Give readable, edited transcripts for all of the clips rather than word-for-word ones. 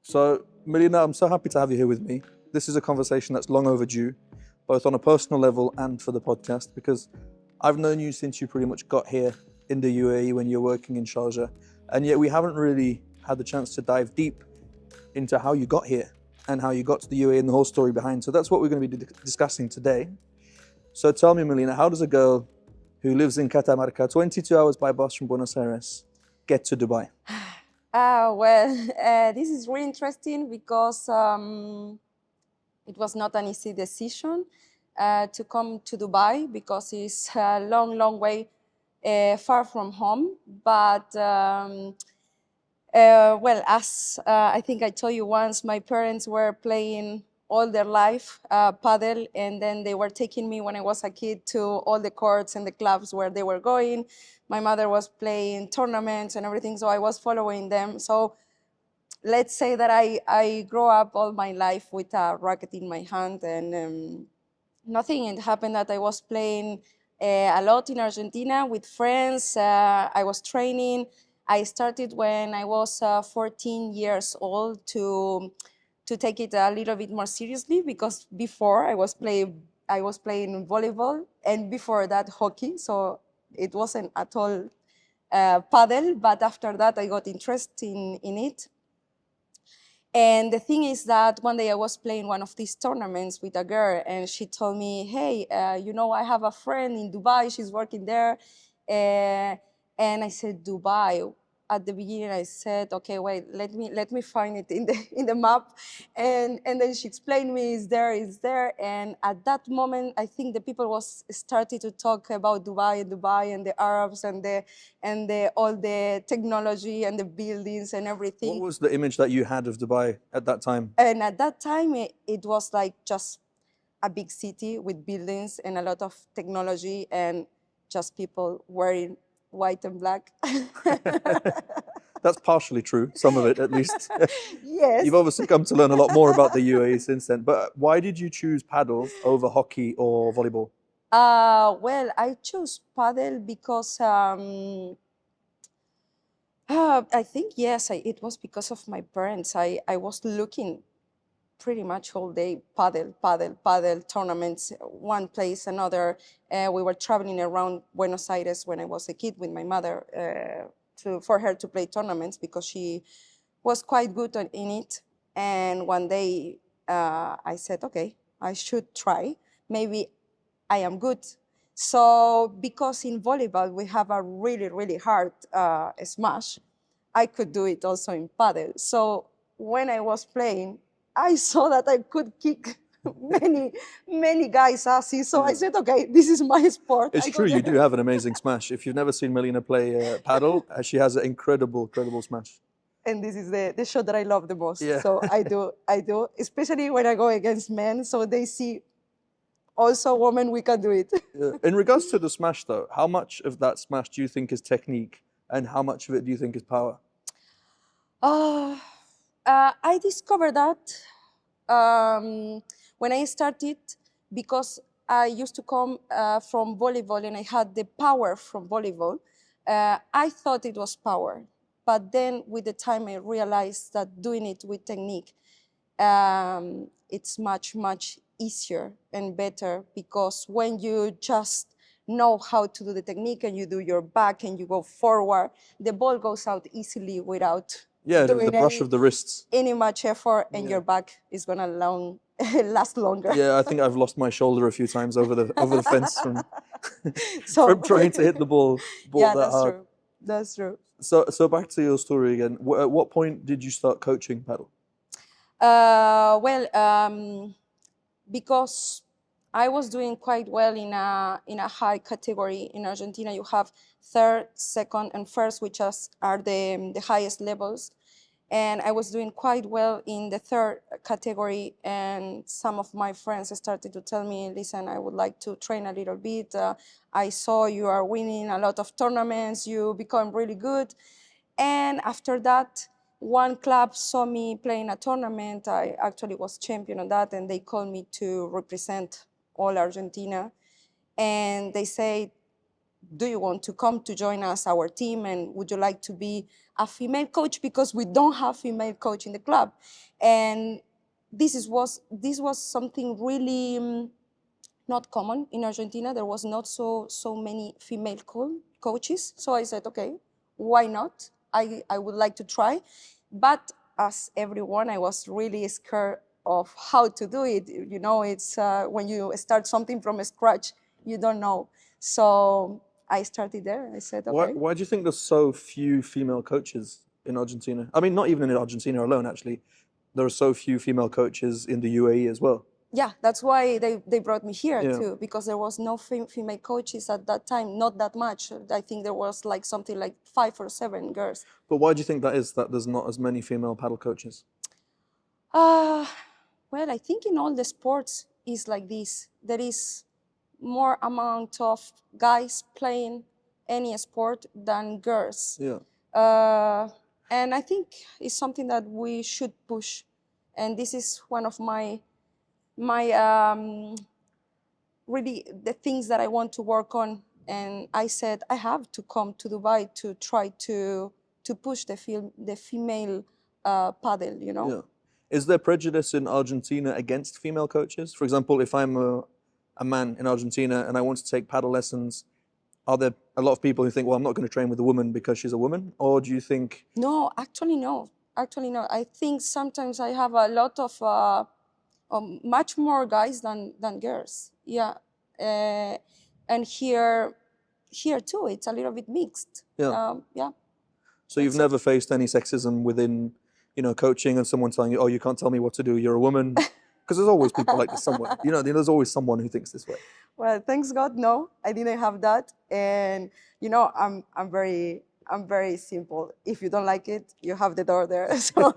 So, Melina, I'm so happy to have you here with me. This is a conversation that's long overdue, both on a personal level and for the podcast, because I've known you since you pretty much got here in the UAE when you're working in Sharjah, and yet we haven't really had the chance to dive deep into how you got here and how you got to the UAE and the whole story behind. So that's what we're going to be discussing today. So tell me, Melina, how does a girl who lives in Catamarca, 22 hours by bus from Buenos Aires, get to Dubai? This is really interesting because it was not an easy decision to come to Dubai because it's a long, long way far from home. But as I think I told you once, my parents were playing all their life padel, and then they were taking me when I was a kid to all the courts and the clubs where they were going. My mother was playing tournaments and everything, so I was following them. So let's say that I grew up all my life with a racket in my hand, and nothing had happened that I was playing a lot in Argentina with friends. I was training. I started when I was 14 years old to take it a little bit more seriously because before I was playing volleyball, and before that hockey. So it wasn't at all paddle, but after that I got interested in it. And the thing is that one day I was playing one of these tournaments with a girl, and she told me, hey, I have a friend in Dubai, she's working there. And I said, Dubai. At the beginning, I said, okay, wait, let me find it in the map. And then she explained me, it's there. And at that moment, I think the people was starting to talk about Dubai and the Arabs and the all the technology and the buildings and everything. What was the image that you had of Dubai at that time? And at that time, it was like just a big city with buildings and a lot of technology and just people wearing white and black. That's partially true, some of it at least. Yes. You've obviously come to learn a lot more about the UAE since then. But why did you choose paddle over hockey or volleyball? I chose paddle because I think, yes, it was because of my parents. I was looking pretty much all day paddle tournaments, one place another. We were traveling around Buenos Aires when I was a kid with my mother for her to play tournaments because she was quite good in it. And one day I said, okay, I should try. Maybe I am good. So because in volleyball we have a really, really hard smash, I could do it also in paddle. So when I was playing, I saw that I could kick many guys' asses. So I said, okay, this is my sport. It's true, you do have an amazing smash. If you've never seen Melina play paddle, she has an incredible smash. And this is the shot that I love the most. Yeah. So I do, especially when I go against men, so they see also women, we can do it. In regards to the smash though, how much of that smash do you think is technique and how much of it do you think is power? I discovered that when I started because I used to come from volleyball and I had the power from volleyball. I thought it was power, but then with the time I realized that doing it with technique, it's much easier and better because when you just know how to do the technique and you do your back and you go forward, the ball goes out easily without the brush of the wrists. Any much effort, and your back is gonna last longer. Yeah, I think I've lost my shoulder a few times over the fence from trying to hit the ball Yeah, that hard. That's true. So back to your story again. At what point did you start coaching paddle? Because I was doing quite well in a high category in Argentina. You have third, second, and first, which are the highest levels. And I was doing quite well in the third category. And some of my friends started to tell me, listen, I would like to train a little bit. I saw you are winning a lot of tournaments. You become really good. And after that, one club saw me playing a tournament. I actually was champion on that, and they called me to represent all Argentina. And they say, do you want to come to join us, our team, and would you like to be a female coach, because we don't have female coach in the club. And this was something really not common in Argentina. There was not so many female coaches. So I said, okay, why not? I would like to try. But as everyone, I was really scared of how to do it. You know, it's when you start something from scratch, you don't know. So I started there. I said, okay. Why do you think there's so few female coaches in Argentina? I mean, not even in Argentina alone, actually. There are so few female coaches in the UAE as well. Yeah, that's why they brought me here Yeah. too, because there was no female coaches at that time, not that much. I think there was like something like 5 or 7 girls. But why do you think that is, that there's not as many female paddle coaches? Well, I think in all the sports is like this. There is more amount of guys playing any sport than girls. Yeah. And I think it's something that we should push. And this is one of my really the things that I want to work on. And I said I have to come to Dubai to try to push the female paddle, you know. Yeah. Is there prejudice in Argentina against female coaches? For example, if I'm a man in Argentina and I want to take paddle lessons, are there a lot of people who think, well, I'm not going to train with a woman because she's a woman? Or do you think... No, actually, no. Actually, no. I think sometimes I have a lot of much more guys than girls. Yeah. And here too, it's a little bit mixed. Yeah. Yeah. So you've never faced any sexism within, you know, coaching and someone telling you, oh, you can't tell me what to do, you're a woman? Because there's always people like this somewhere. You know, there's always someone who thinks this way. Well, thanks God, no, I didn't have that. And, you know, I'm very simple. If you don't like it, you have the door there. So,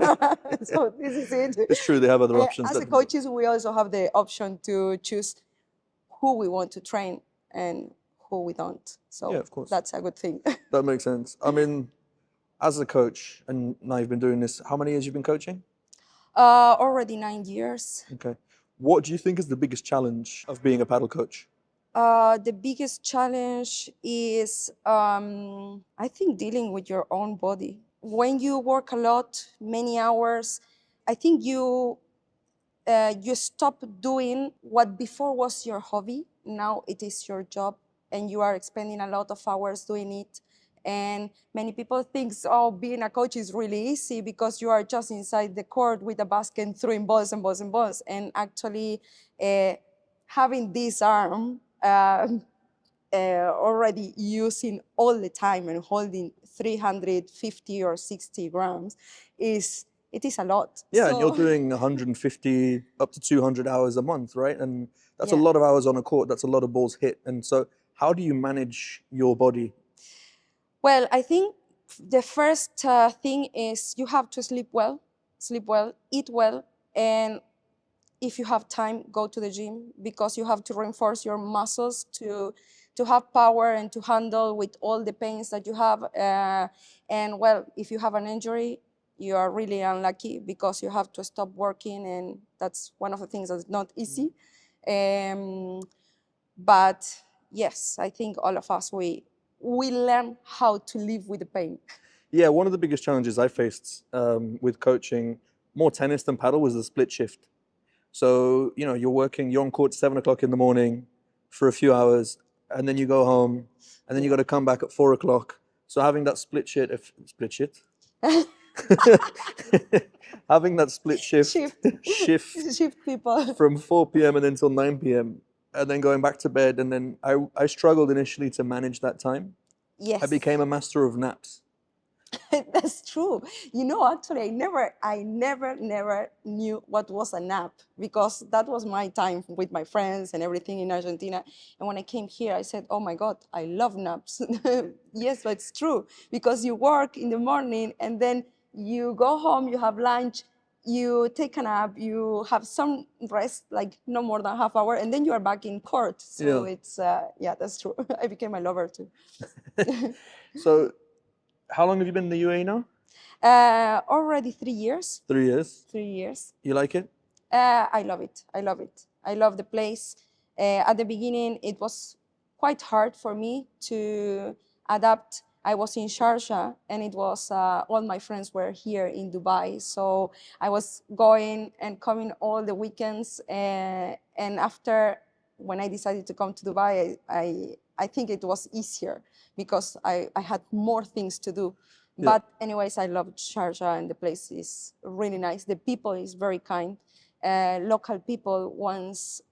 so this is it. It's true, they have other options. As the coaches, we also have the option to choose who we want to train and who we don't. So yeah, of course. That's a good thing. That makes sense. I mean, as a coach, and now you've been doing this, how many years you've been coaching? Already 9 years. Okay. What do you think is the biggest challenge of being a paddle coach? The biggest challenge is, I think, dealing with your own body. When you work a lot, many hours, I think you stop doing what before was your hobby. Now it is your job, and you are spending a lot of hours doing it. And many people think, oh, being a coach is really easy because you are just inside the court with a basket throwing balls and balls and balls. And actually, having this arm already using all the time and holding 350 or 60 grams it is a lot. Yeah, so, and you're doing 150 up to 200 hours a month, right? And that's yeah. a lot of hours on a court. That's a lot of balls hit. And so how do you manage your body? Well, I think the first thing is you have to sleep well, eat well, and if you have time, go to the gym, because you have to reinforce your muscles to have power and to handle with all the pains that you have. And well, if you have an injury, you are really unlucky because you have to stop working, and that's one of the things that's not easy. But yes, I think all of us, we learn how to live with the pain. Yeah, one of the biggest challenges I faced with coaching more tennis than paddle was the split shift. So, you know, you're on court 7 o'clock in the morning for a few hours, and then you go home, and then you got to come back at 4 o'clock. So having that split shift, having that split shift people from 4 p.m. and then till 9 p.m. and then going back to bed, and then I struggled initially to manage that time. Yes. I became a master of naps. That's true. You know, actually, I never knew what was a nap, because that was my time with my friends and everything in Argentina. And when I came here, I said, oh my God, I love naps. Yes, but it's true, because you work in the morning and then you go home, you have lunch, you take a nap, you have some rest, like no more than half hour, and then you are back in court. So Yeah. it's, yeah, that's true. I became a lover too. So how long have you been in the UAE now? Already 3 years. 3 years. 3 years. You like it? I love it. I love it. I love the place. At the beginning, it was quite hard for me to adapt. I was in Sharjah, and it was all my friends were here in Dubai, so I was going and coming all the weekends. And after, when I decided to come to Dubai, I think it was easier because I had more things to do. Yeah. But anyways, I loved Sharjah, and the place is really nice. The people is very kind. Local people, once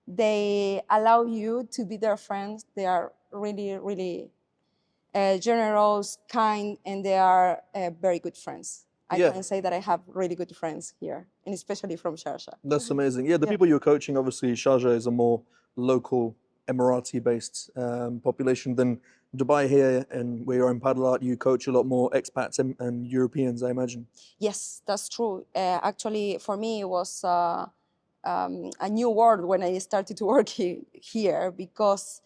they allow you to be their friends, they are really, really generous, kind, and they are very good friends. I Yeah. can say that I have really good friends here, and especially from Sharjah. That's amazing. Yeah, the Yeah. people you're coaching, obviously, Sharjah is a more local Emirati-based population than Dubai here, and where you're in Padel Art, you coach a lot more expats and Europeans, I imagine. Yes, that's true. Actually, for me, it was a new world when I started to work here because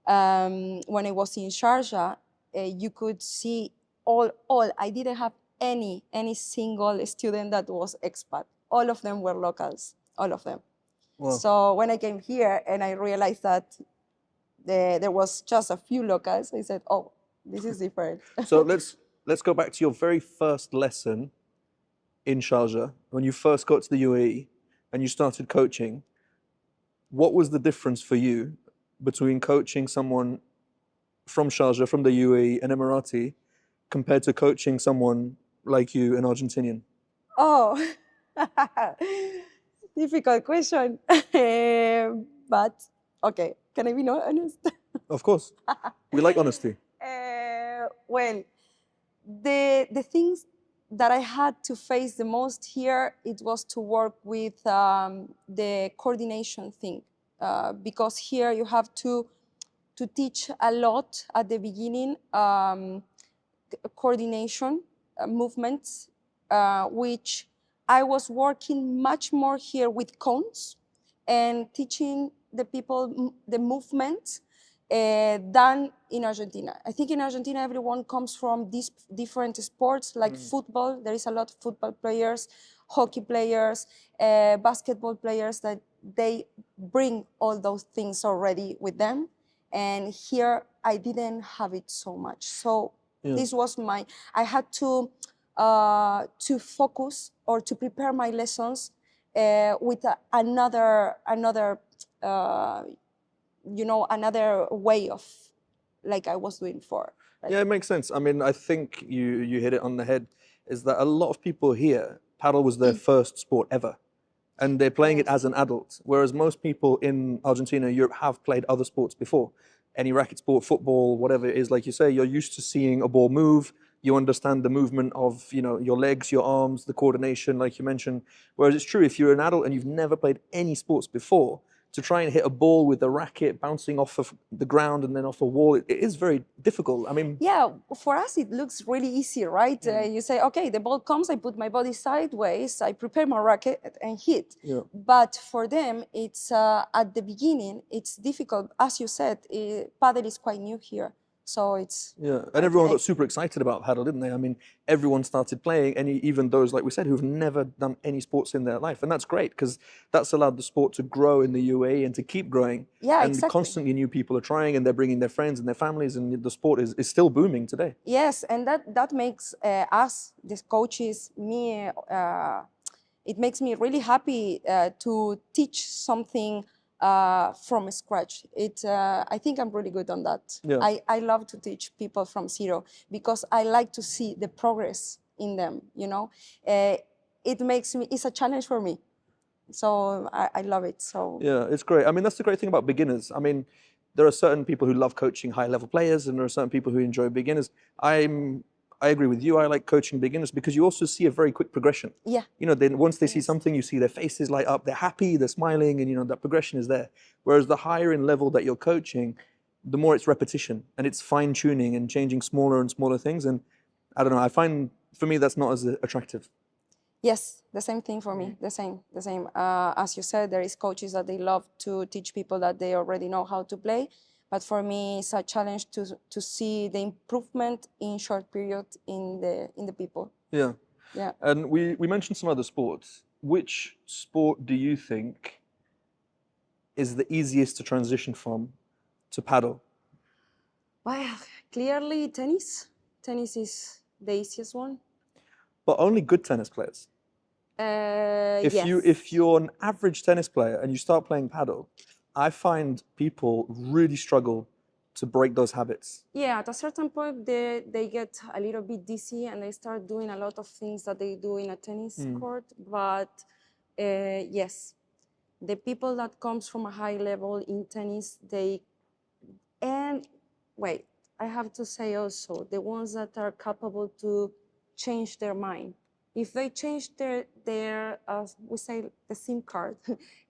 when I was in Sharjah, you could see all. I didn't have any single student that was expat. All of them were locals, all of them. Wow. So when I came here and I realized that there was just a few locals, I said, oh, this is different. So let's go back to your very first lesson in Sharjah, when you first got to the UAE and you started coaching. What was the difference for you between coaching someone from Sharjah, from the UAE, an Emirati, compared to coaching someone like you, an Argentinian? Oh, difficult question. But okay, can I be not honest? Of course. We like honesty. Well, the things that I had to face the most here, it was to work with the coordination thing, because here you have to teach a lot at the beginning, coordination, movements, which I was working much more here with cones and teaching the people the movements than in Argentina. I think in Argentina, everyone comes from these different sports like football. There is a lot of football players, hockey players, basketball players that they bring all those things already with them. And here I didn't have it so much. So this was I had to focus or to prepare my lessons with another another way of like I was doing before. Yeah, it makes sense. I mean, I think you hit it on the head, is that a lot of people here, paddle was their first sport ever. And they're playing it as an adult. Whereas most people in Argentina, Europe have played other sports before. Any racket sport, football, whatever it is, like you say, you're used to seeing a ball move. You understand the movement of, your legs, your arms, the coordination, like you mentioned. Whereas it's true, if you're an adult and you've never played any sports before, to try and hit a ball with a racket bouncing off of the ground and then off a wall, it is very difficult. I mean, yeah, for us it looks really easy, right? You say, okay, the ball comes, I put my body sideways, I prepare my racket and hit. Yeah. But for them, it's at the beginning, it's difficult. As you said, paddle is quite new here. So it's... Yeah, and everyone got super excited about paddle, didn't they? I mean, everyone started playing, and even those, like we said, who've never done any sports in their life. And that's great, because that's allowed the sport to grow in the UAE and to keep growing. Yeah, and exactly. Constantly new people are trying, and they're bringing their friends and their families, and the sport is still booming today. Yes, and that makes us, the coaches, me, it makes me really happy to teach something from scratch. I think I'm really good on that. Yeah. I love to teach people from zero because I like to see the progress in them, it's a challenge for me. So I love it. So yeah, it's great. I mean, that's the great thing about beginners. I mean, there are certain people who love coaching high-level players, and there are certain people who enjoy beginners. I agree with you. I like coaching beginners because you also see a very quick progression. Yeah. Then once they see something, you see their faces light up, they're happy, they're smiling, and that progression is there. Whereas the higher in level that you're coaching, the more it's repetition and it's fine-tuning and changing smaller and smaller things. And I don't know, I find, for me, that's not as attractive. Yes, the same thing for me, the same. As you said, there is coaches that they love to teach people that they already know how to play. But for me, it's a challenge to see the improvement in short period in the people. Yeah. Yeah. And we mentioned some other sports. Which sport do you think is the easiest to transition from to paddle? Well, clearly tennis. Tennis is the easiest one. But only good tennis players. If Yes. you're an average tennis player and you start playing paddle, I find people really struggle to break those habits. Yeah, at a certain point, they get a little bit dizzy and they start doing a lot of things that they do in a tennis court. But yes, the people that comes from a high level in tennis, and wait, I have to say also, the ones that are capable to change their mind. If they change their we say the SIM card,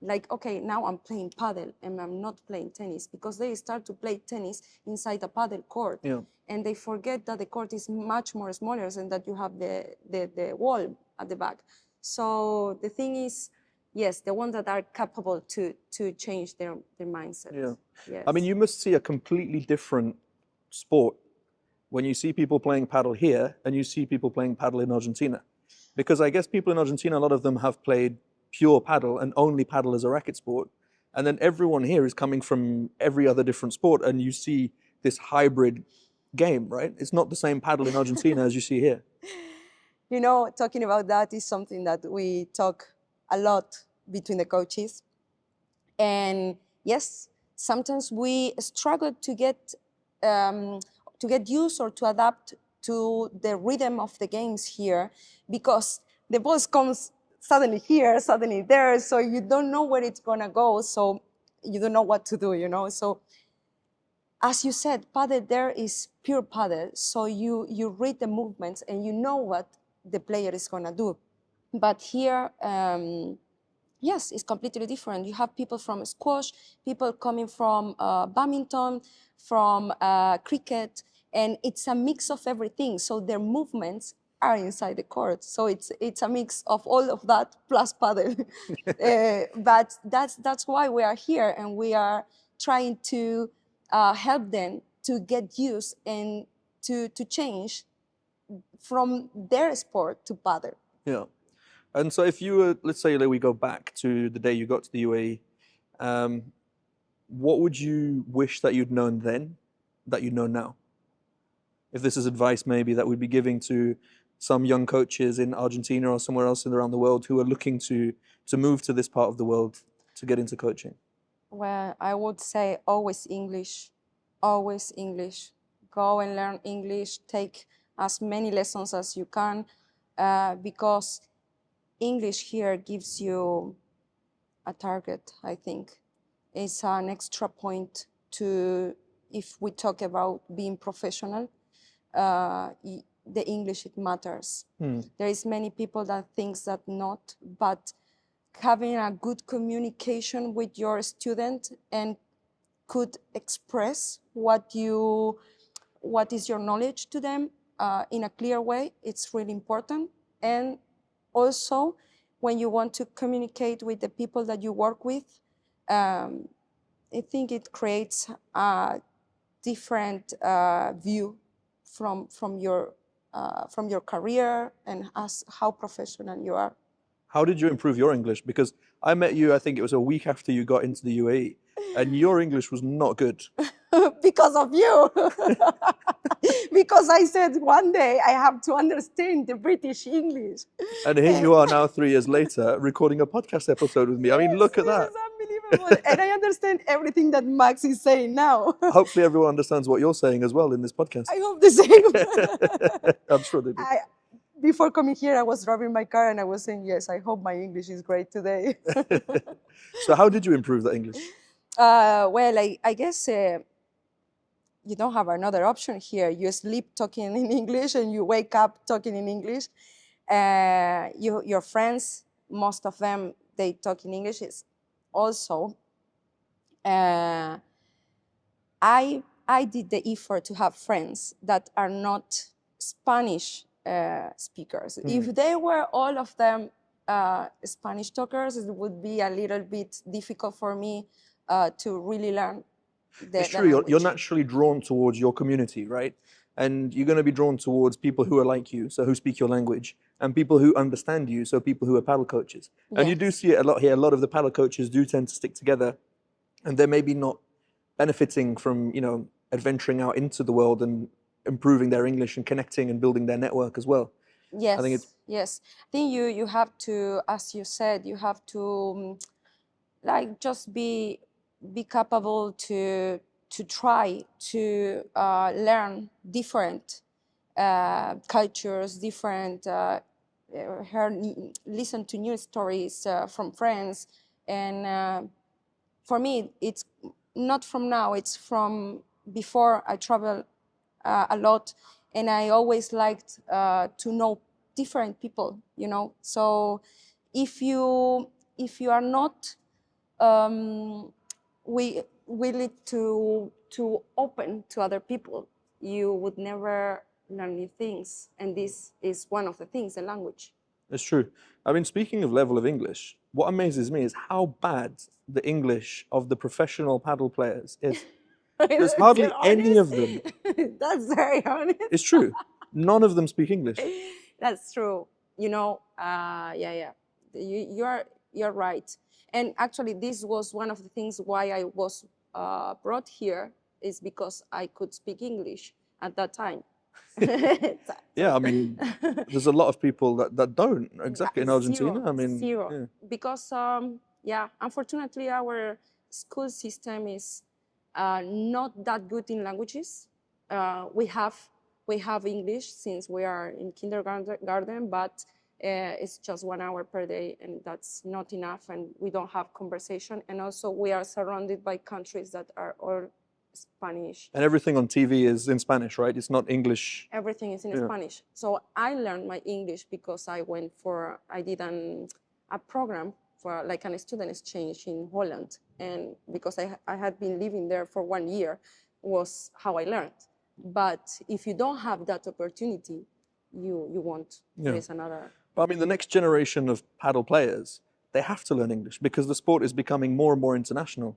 like, okay, now I'm playing paddle and I'm not playing tennis, because they start to play tennis inside a paddle court. Yeah. And they forget that the court is much more smaller and that you have the wall at the back. So the thing is, yes, the ones that are capable to change their mindset. Yeah. Yes. I mean, you must see a completely different sport when you see people playing paddle here and you see people playing paddle in Argentina. Because I guess people in Argentina, a lot of them have played pure paddle and only paddle as a racket sport. And then everyone here is coming from every other different sport, and you see this hybrid game, right? It's not the same paddle in Argentina as you see here. You know, talking about that is something that we talk a lot between the coaches. And yes, sometimes we struggle to get used or to adapt to the rhythm of the games here, because the ball comes suddenly here, suddenly there, so you don't know where it's gonna go, so you don't know what to do, you know. So as you said, paddle there is pure paddle, so you read the movements and you know what the player is gonna do. But here, yes, it's completely different. You have people from squash, people coming from badminton, from cricket, and it's a mix of everything. So their movements are inside the court. So it's a mix of all of that plus paddle. But that's why we are here, and we are trying to help them to get used and to change from their sport to paddle. Yeah. And so if you were, let's say that we go back to the day you got to the UAE, what would you wish that you'd known then that you know now? If this is advice maybe that we'd be giving to some young coaches in Argentina or somewhere else around the world who are looking to move to this part of the world to get into coaching. Well, I would say always English, always English. Go and learn English, take as many lessons as you can, because English here gives you a target, I think. It's an extra point to, if we talk about being professional, the English, it matters. There is many people that thinks that not, but having a good communication with your student and could express what is your knowledge to them in a clear way, it's really important. And also, when you want to communicate with the people that you work with, I think it creates a different view from your career and as how professional you are. How did you improve your English? Because I met you, I think it was a week after you got into the UAE, and your English was not good. Because of you. Because I said one day I have to understand the British English. And here you are now 3 years later recording a podcast episode with me. I mean, look at that. It's unbelievable. And I understand everything that Max is saying now. Hopefully everyone understands what you're saying as well in this podcast. I hope the same. I'm sure they do. Before coming here, I was driving my car and I was saying, yes, I hope my English is great today. So how did you improve that English? Well, I guess you don't have another option here. You sleep talking in English and you wake up talking in English. Your friends, most of them, they talk in English. It's also, I did the effort to have friends that are not Spanish speakers. If they were all of them Spanish talkers, it would be a little bit difficult for me to really learn It's true, you're naturally drawn towards your community, right? And you're going to be drawn towards people who are like you, so who speak your language, and people who understand you, so people who are paddle coaches. And you do see it a lot here. A lot of the paddle coaches do tend to stick together and they're maybe not benefiting from, adventuring out into the world and improving their English and connecting and building their network as well. I think it's Yes. I think you have to, as you said, you have to like just be capable to try to learn different cultures, different listen to new stories from friends, and for me, it's not from now, it's from before. I travel a lot, and I always liked to know different people, So if you are not willing to open to other people, you would never learn new things. And this is one of the things, the language. It's true. I mean, speaking of level of English, what amazes me is how bad the English of the professional paddle players is. There's hardly any of them. That's very honest. It's true. None of them speak English. That's true. Yeah. You're right. And actually, this was one of the things why I was brought here, is because I could speak English at that time. Yeah, I mean, there's a lot of people that don't exactly in Argentina. Zero, I mean, zero. yeah. Because unfortunately, our school system is not that good in languages. We have English since we are in kindergarten, but it's just 1 hour per day, and that's not enough. And we don't have conversation. And also, we are surrounded by countries that are all Spanish. And everything on TV is in Spanish, right? It's not English. Everything is in Spanish. So I learned my English because I did a program for like a student exchange in Holland. And because I had been living there for 1 year, was how I learned. But if you don't have that opportunity, you won't. There is another. I mean, the next generation of paddle players, they have to learn English because the sport is becoming more and more international.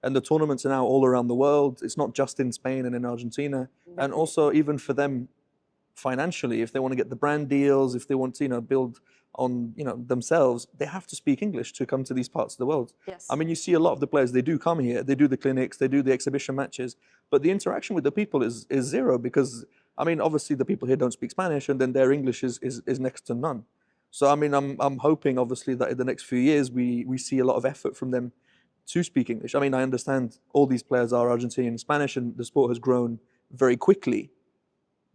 And the tournaments are now all around the world. It's not just in Spain and in Argentina. And also, even for them financially, if they want to get the brand deals, if they want to, build on, themselves, they have to speak English to come to these parts of the world. Yes. I mean, you see a lot of the players, they do come here, they do the clinics, they do the exhibition matches, but the interaction with the people is zero because, I mean, obviously the people here don't speak Spanish, and then their English is next to none. So, I mean, I'm hoping, obviously, that in the next few years, we see a lot of effort from them to speak English. I mean, I understand all these players are Argentinian and Spanish, and the sport has grown very quickly.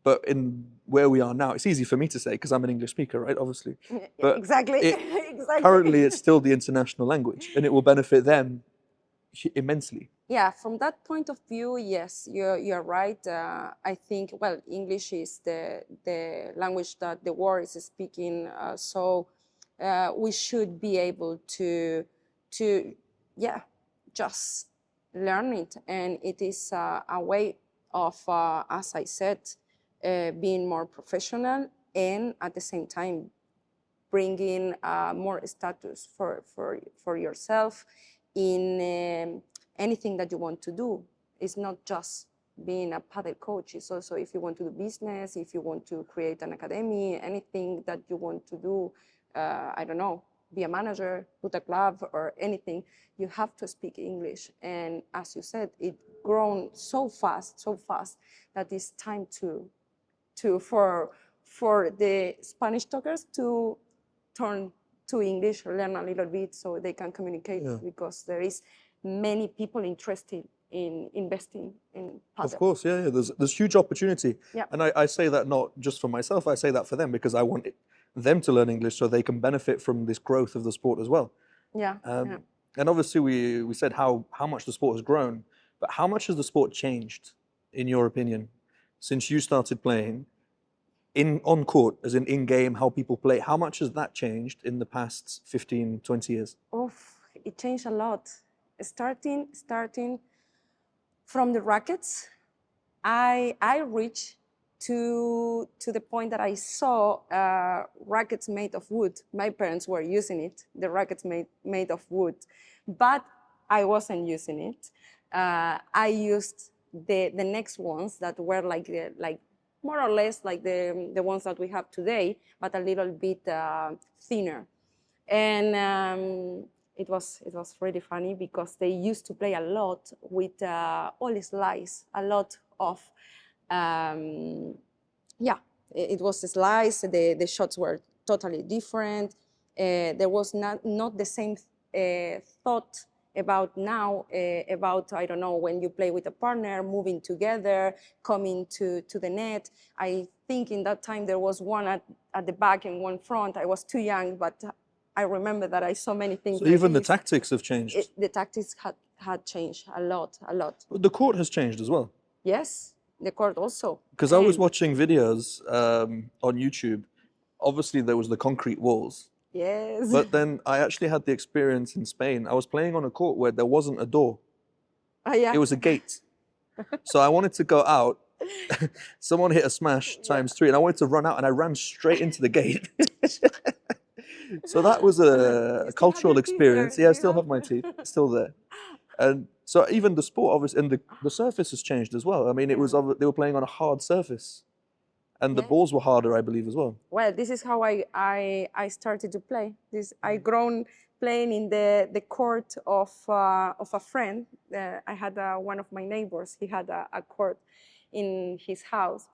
But in where we are now, it's easy for me to say because I'm an English speaker, right? Obviously. But exactly. Currently, it's still the international language, and it will benefit them immensely. Yeah, from that point of view, yes, you're right. I think, well, English is the language that the world is speaking, so we should be able to just learn it. And it is a way of, as I said, being more professional, and at the same time bringing more status for yourself in anything that you want to do. It's not just being a paddle coach. It's also if you want to do business, if you want to create an academy, anything that you want to do, I don't know, be a manager, put a club or anything, you have to speak English. And as you said, it's grown so fast that it's time for the Spanish talkers to turn to English or learn a little bit so they can communicate, because there is many people interested in investing in paddle. Of course, yeah. There's huge opportunity. Yeah. And I say that not just for myself, I say that for them because I want them to learn English so they can benefit from this growth of the sport as well. Yeah. And obviously we said how much the sport has grown, but how much has the sport changed, in your opinion, since you started playing? On court, as in game, how people play, how much has that changed in the past 15, 20 years? Oh, it changed a lot. Starting from the rackets, I reached to the point that I saw rackets made of wood. My parents were using it, the rackets made of wood, but I wasn't using it. I used the next ones that were like more or less like the ones that we have today, but a little bit thinner. And it was really funny because they used to play a lot with all slice, a lot of yeah, it was a slice. The shots were totally different. There was not the same thought about now about, I don't know, when you play with a partner, moving together, coming to the net. I think in that time there was one at the back and one front. I was too young, but I remember that I saw many things. So even the tactics have changed. The tactics had changed a lot. But the court has changed as well. Yes, the court also. Because I was watching videos on YouTube. Obviously, there was the concrete walls. Yes. But then I actually had the experience in Spain. I was playing on a court where there wasn't a door. Yeah. It was a gate. So I wanted to go out. Someone hit a smash times 3, and I wanted to run out, and I ran straight into the gate. So that was a cultural experience. Yeah, I still have my teeth, still there. And so even the sport, obviously, and the surface has changed as well. I mean, it was they were playing on a hard surface, and the balls were harder, I believe, as well. Well, this is how I started to play. I grown playing in the court of a friend. I had one of my neighbors. He had a court in his house,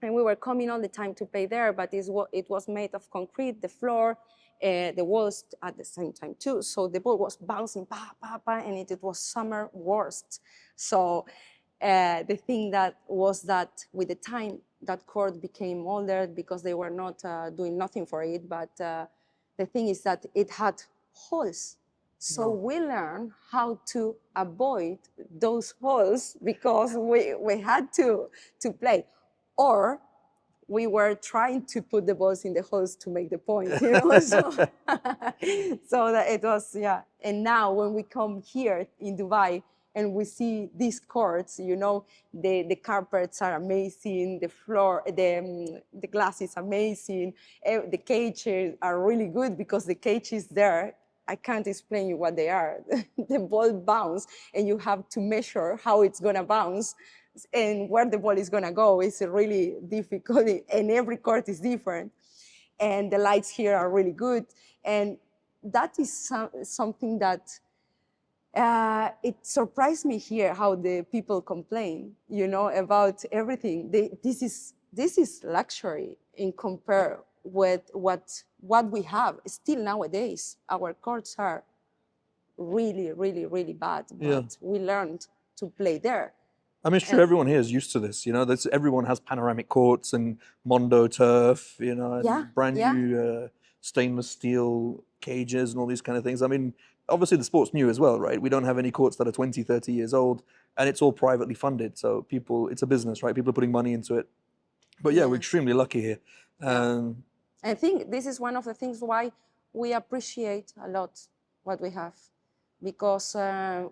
and we were coming all the time to play there. But it was made of concrete, the floor, the walls at the same time too. So the ball was bouncing, and it was summer worst. So the thing that was that with the time that court became older because they were not doing nothing for it. But the thing is that it had holes. So we learned how to avoid those holes because we had to play. Or we were trying to put the balls in the holes to make the point, you know? So that it was, yeah. And now when we come here in Dubai and we see these courts, you know, the carpets are amazing, the floor, the glass is amazing, the cages are really good because the cage is there. I can't explain you what they are. The ball bounce and you have to measure how it's gonna bounce and where the ball is gonna go. It's really difficult, and every court is different. And the lights here are really good. And that is something that it surprised me here how the people complain, you know, about everything. This is luxury in compare with what we have. Still nowadays, our courts are really, really, really bad. But we learned to play there. I mean, it's true. Everyone here is used to this. You know, everyone has panoramic courts and Mondo turf. You know, and brand new stainless steel cages and all these kind of things. I mean, obviously the sport's new as well, right? We don't have any courts that are 20, 30 years old, and it's all privately funded. So it's a business, right? People are putting money into it. But yeah, we're extremely lucky here. I think this is one of the things why we appreciate a lot what we have, because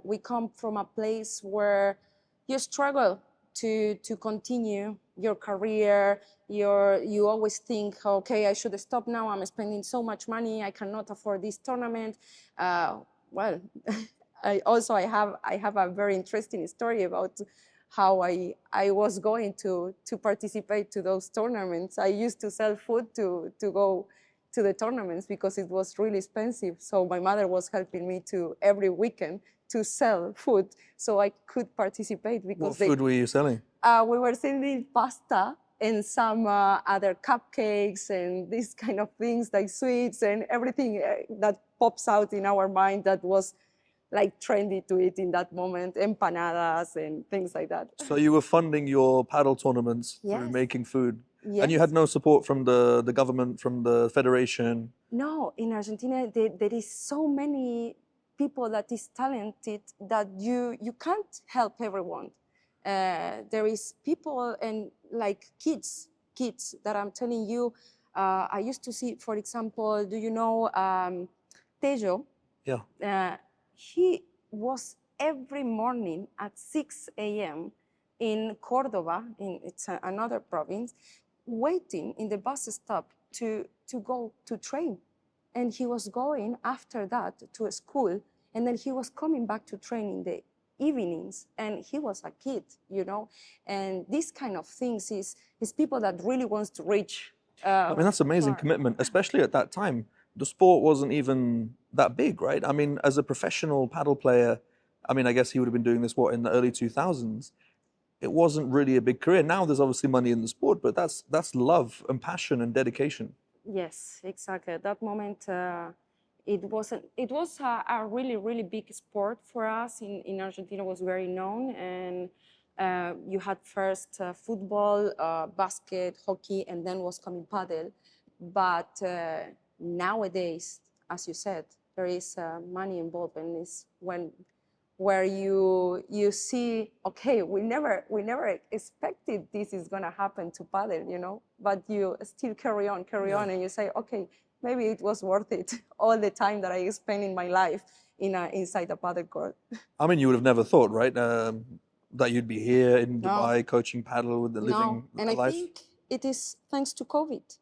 we come from a place where you struggle to continue your career. You always think, okay, I should stop now. I'm spending so much money. I cannot afford this tournament. Well, I have a very interesting story about how I was going to participate to those tournaments. I used to sell food to go to the tournaments because it was really expensive. So my mother was helping me to every weekend to sell food so I could participate. Because what food were you selling? We were selling pasta and some other cupcakes and these kind of things like sweets and everything that pops out in our mind that was like trendy to eat in that moment, empanadas and things like that. So you were funding your paddle tournaments through making food? Yes. And you had no support from the government, from the federation? No, in Argentina there is so many people that is talented that you can't help everyone. There is people and like kids that I'm telling you. I used to see, for example, do you know Tejo? Yeah. He was every morning at 6 a.m. in Cordoba, it's another province, waiting in the bus stop to go to train. And he was going after that to a school, and then he was coming back to train in the evenings, and he was a kid, you know. And this kind of things is people that really wants to reach. I mean, that's amazing commitment, especially at that time. The sport wasn't even that big, right? I mean, as a professional paddle player, I mean, I guess he would have been doing this, what, in the early 2000s? It wasn't really a big career. Now there's obviously money in the sport, but that's love and passion and dedication. Yes, exactly. At that moment, it wasn't. It was a really, really big sport for us in Argentina. Was very known, and you had first football, basket, hockey, and then was coming paddle. But nowadays, as you said, there is money involved, and it's when where you see, okay, we never expected this is gonna happen to paddle, but you still carry on, and you say, okay, maybe it was worth it all the time that I spent in my life inside a paddle court. I mean, you would have never thought, right, that you'd be here in No, Dubai coaching paddle with the no, living and I life. think it is thanks to COVID.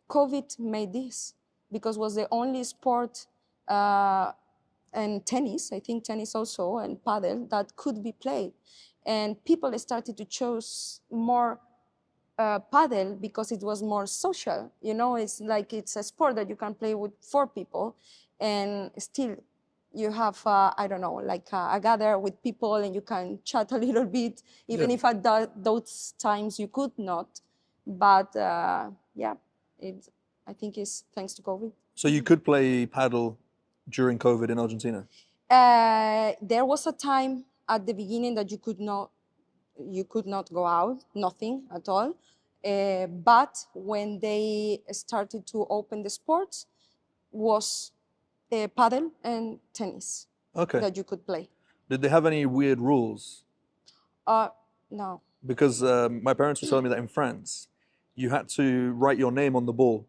COVID made this because was the only sport and tennis, I think tennis also, and paddle that could be played. And people started to choose more paddle because it was more social. It's like it's a sport that you can play with 4 people, and still you have, I don't know, like a gather with people, and you can chat a little bit, even Yeah. if at those times you could not. But yeah, I think it's thanks to COVID. So you could play paddle during COVID in Argentina. There was a time at the beginning that you could not go out, nothing at all. But when they started to open the sports, was paddle and tennis Okay. that you could play. Did they have any weird rules? No. Because my parents were telling me that in France, you had to write your name on the ball,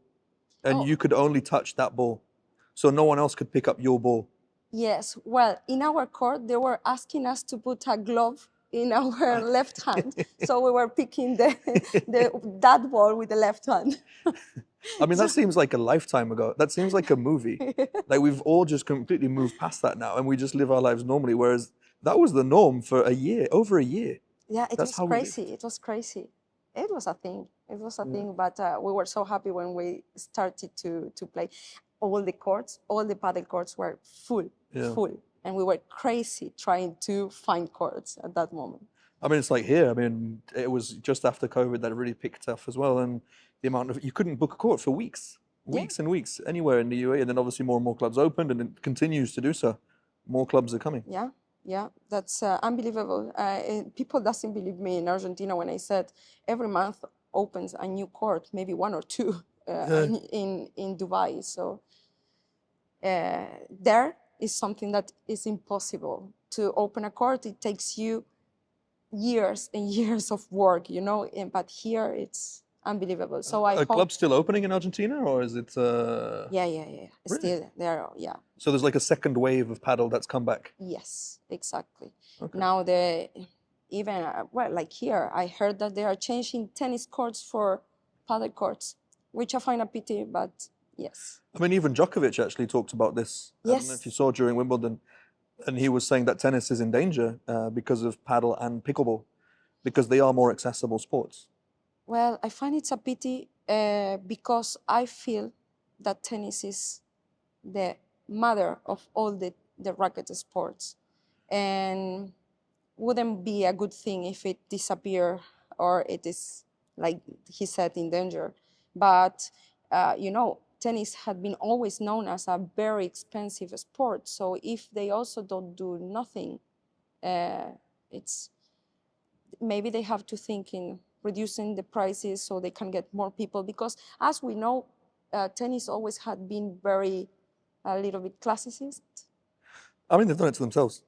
and Oh. you could only touch that ball, so no one else could pick up your ball. Yes. Well, in our court, they were asking us to put a glove in our left hand, so we were picking that ball with the left hand. I mean, that seems like a lifetime ago. That seems like a movie. Like we've all just completely moved past that now, and we just live our lives normally. Whereas that was the norm for a year, over a year. Yeah, it That's was how we lived. crazy. It was crazy. It was a thing. It was a thing. But we were so happy when we started to play. All the courts, all the paddle courts were full, Yeah. full, and we were crazy trying to find courts at that moment. I mean, it's like here. I mean, it was just after COVID that it really picked up as well, and the amount of you couldn't book a court for weeks, weeks and weeks anywhere in the UAE, and then obviously more and more clubs opened, and it continues to do so. More clubs are coming. Yeah, yeah, that's unbelievable. People doesn't believe me in Argentina when I said every month opens a new court, maybe 1 or 2 in Dubai. So there is something that is impossible to open a court. It takes you years and years of work, but here it's unbelievable. So I Are hope. clubs still opening in Argentina, or is it? Yeah. Really? Still there, yeah. So there's like a second wave of paddle that's come back. Yes, exactly. Okay. Now even well, like here, I heard that they are changing tennis courts for paddle courts, which I find a pity, but yes. I mean, even Djokovic actually talked about this. I don't know if you saw during Wimbledon, and he was saying that tennis is in danger because of paddle and pickleball, because they are more accessible sports. Well, I find it's a pity because I feel that tennis is the mother of all the racket sports, and wouldn't be a good thing if it disappear or it is, like he said, in danger. But tennis had been always known as a very expensive sport. So if they also don't do nothing, it's maybe they have to think in reducing the prices so they can get more people. Because as we know, tennis always had been a little bit classicist. I mean, they've done it to themselves.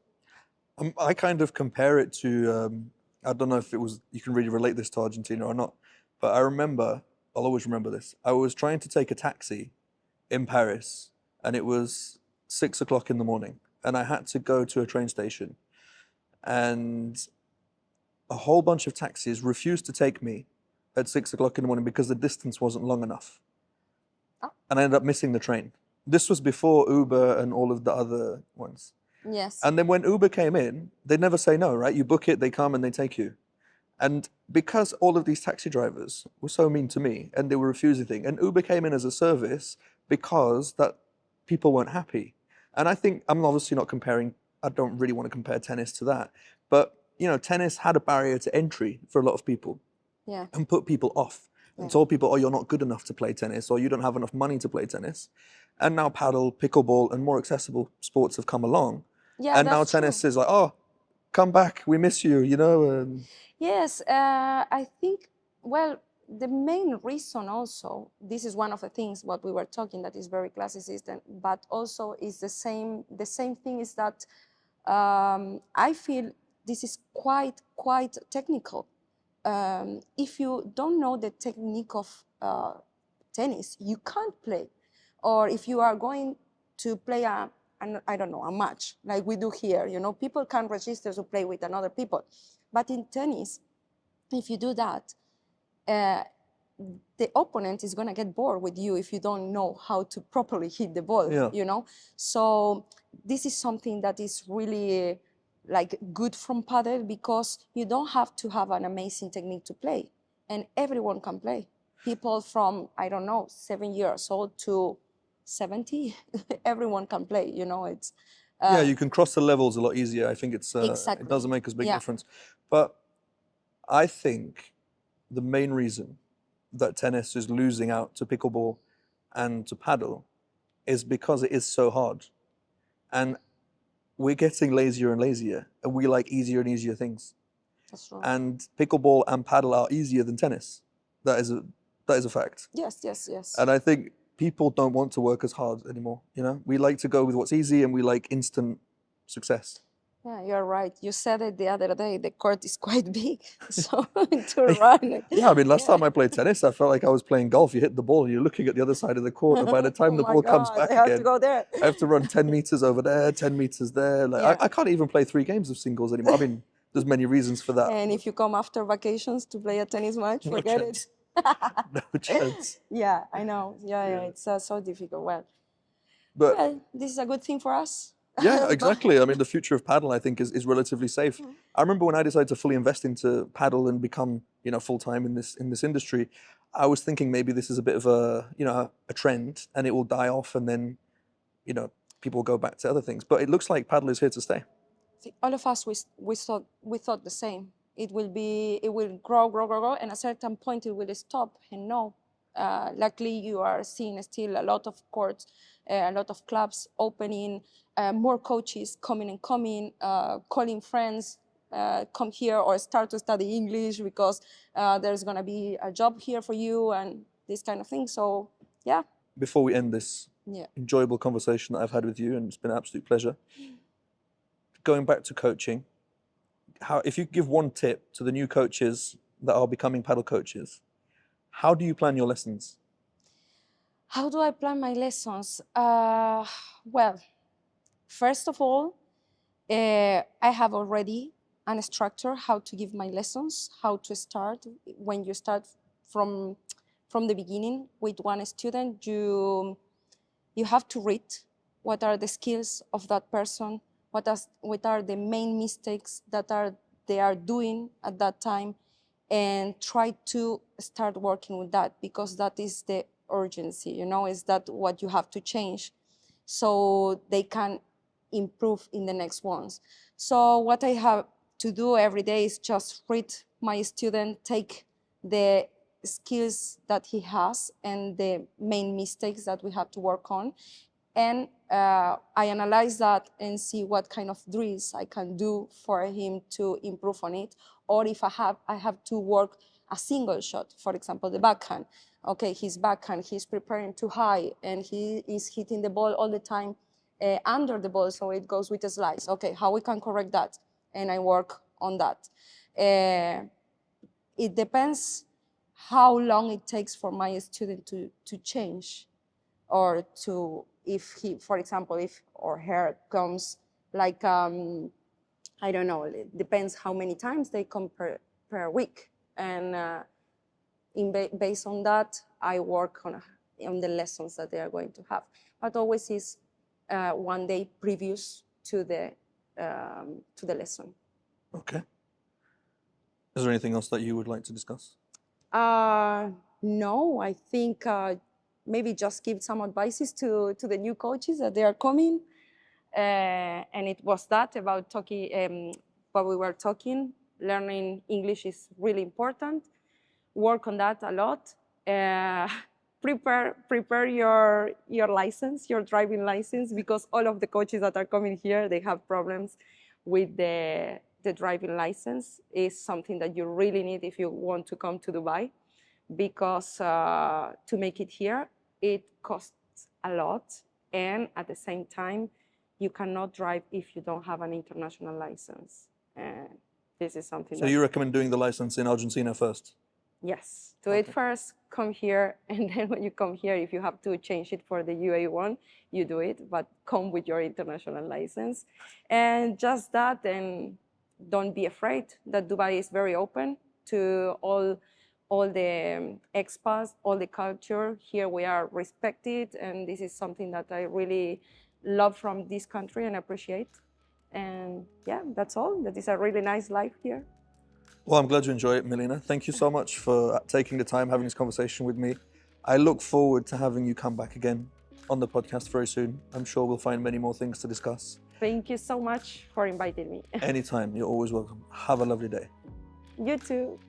I kind of compare it to, I don't know if you can really relate this to Argentina or not, but I'll always remember this. I was trying to take a taxi in Paris, and it was 6 o'clock in the morning, and I had to go to a train station, and a whole bunch of taxis refused to take me at 6 o'clock in the morning because the distance wasn't long enough. Oh. And I ended up missing the train. This was before Uber and all of the other ones. Yes. And then when Uber came in, they never say no, right? You book it, they come and they take you. And because all of these taxi drivers were so mean to me and they were refusing things, and Uber came in as a service because that people weren't happy. And I think I'm obviously not comparing. I don't really want to compare tennis to that, but tennis had a barrier to entry for a lot of people Yeah. and put people off and Yeah. told people, oh, you're not good enough to play tennis, or you don't have enough money to play tennis. And now paddle, pickleball, and more accessible sports have come along. Yeah, And now that's true. tennis is like, oh, come back, we miss you, Yes, I think, well, the main reason also, this is one of the things what we were talking that is very classicist, but also is the same thing is that I feel this is quite technical. If you don't know the technique of tennis, you can't play. Or if you are going to play I don't know, a match like we do here, people can register to play with another people. But in tennis, if you do that, the opponent is going to get bored with you if you don't know how to properly hit the ball, Yeah. So this is something that is really like good from padel, because you don't have to have an amazing technique to play, and everyone can play. People from, I don't know, 7 years old to 70, everyone can play, it's Yeah, you can cross the levels a lot easier. I think it exactly. doesn't make as big Yeah. difference. But I think the main reason that tennis is losing out to pickleball and to paddle is because it is so hard. And we're getting lazier and lazier, and we like easier and easier things. That's true. And pickleball and paddle are easier than tennis. That is a fact. Yes. And I think people don't want to work as hard anymore. We like to go with what's easy, and we like instant success. Yeah, you're right. You said it the other day. The court is quite big, so to run. Yeah, I mean, last time I played tennis, I felt like I was playing golf. You hit the ball, and you're looking at the other side of the court, and by the time Oh the my ball comes God, back I have again, to go there. I have to run 10 meters over there, 10 meters there. Like Yeah. I can't even play 3 games of singles anymore. I mean, there's many reasons for that. And if you come after vacations to play a tennis match, No forget chance. it. No chance. Yeah, I know. Yeah, it's so difficult. But Well, this is a good thing for us. yeah, exactly. I mean, the future of paddle, I think, is relatively safe. I remember when I decided to fully invest into paddle and become, full time in this industry, I was thinking maybe this is a bit of a trend, and it will die off, and then, people will go back to other things. But it looks like paddle is here to stay. All of us, we thought the same. It will grow, and at a certain point it will stop. And no, luckily you are seeing still a lot of courts, a lot of clubs opening, more coaches coming, calling friends, come here or start to study English because there's gonna be a job here for you and this kind of thing. So yeah. Before we end this enjoyable conversation that I've had with you, and it's been an absolute pleasure, going back to coaching, if you give one tip to the new coaches that are becoming paddle coaches, how do you plan your lessons? How do I plan my lessons? Well, first of all, I have already a structure how to give my lessons, how to start. When you start from the beginning with one student, you have to read what are the skills of that person, what are the main mistakes that they are doing at that time, and try to start working with that, because that is the urgency, is that what you have to change so they can improve in the next ones. So what I have to do every day is just read my student, take the skills that he has and the main mistakes that we have to work on, and I analyze that and see what kind of drills I can do for him to improve on it. Or if I have to work a single shot, for example, the backhand. Okay, his backhand, he's preparing too high and he is hitting the ball all the time under the ball, so it goes with a slice. Okay, how we can correct that? And I work on that. It depends how long it takes for my student to change, or to, if he, for example, if or her comes like, I don't know, it depends how many times they come per week. And based on that, I work on the lessons that they are going to have. But always is one day previous to the lesson. Okay. Is there anything else that you would like to discuss? No, I think maybe just give some advices to the new coaches that they are coming. And it was that about talking, what we were talking. Learning English is really important. Work on that a lot. Prepare your license, your driving license, because all of the coaches that are coming here, they have problems with the driving license. Is something that you really need if you want to come to Dubai, because to make it here, it costs a lot, and at the same time, you cannot drive if you don't have an international license. And this is something So that, you recommend doing the license in Argentina first? yes, do it first, come here, and then when you come here, if you have to change it for the UAE one, you do it, but come with your international license. And just that, and don't be afraid that Dubai is very open to all the expats, all the culture. Here we are respected, and this is something that I really love from this country and appreciate. And yeah, that's all. That is a really nice life here. Well, I'm glad you enjoy it, Melina. Thank you so much for taking the time, having this conversation with me. I look forward to having you come back again on the podcast very soon. I'm sure we'll find many more things to discuss. Thank you so much for inviting me. Anytime, you're always welcome. Have a lovely day. You too.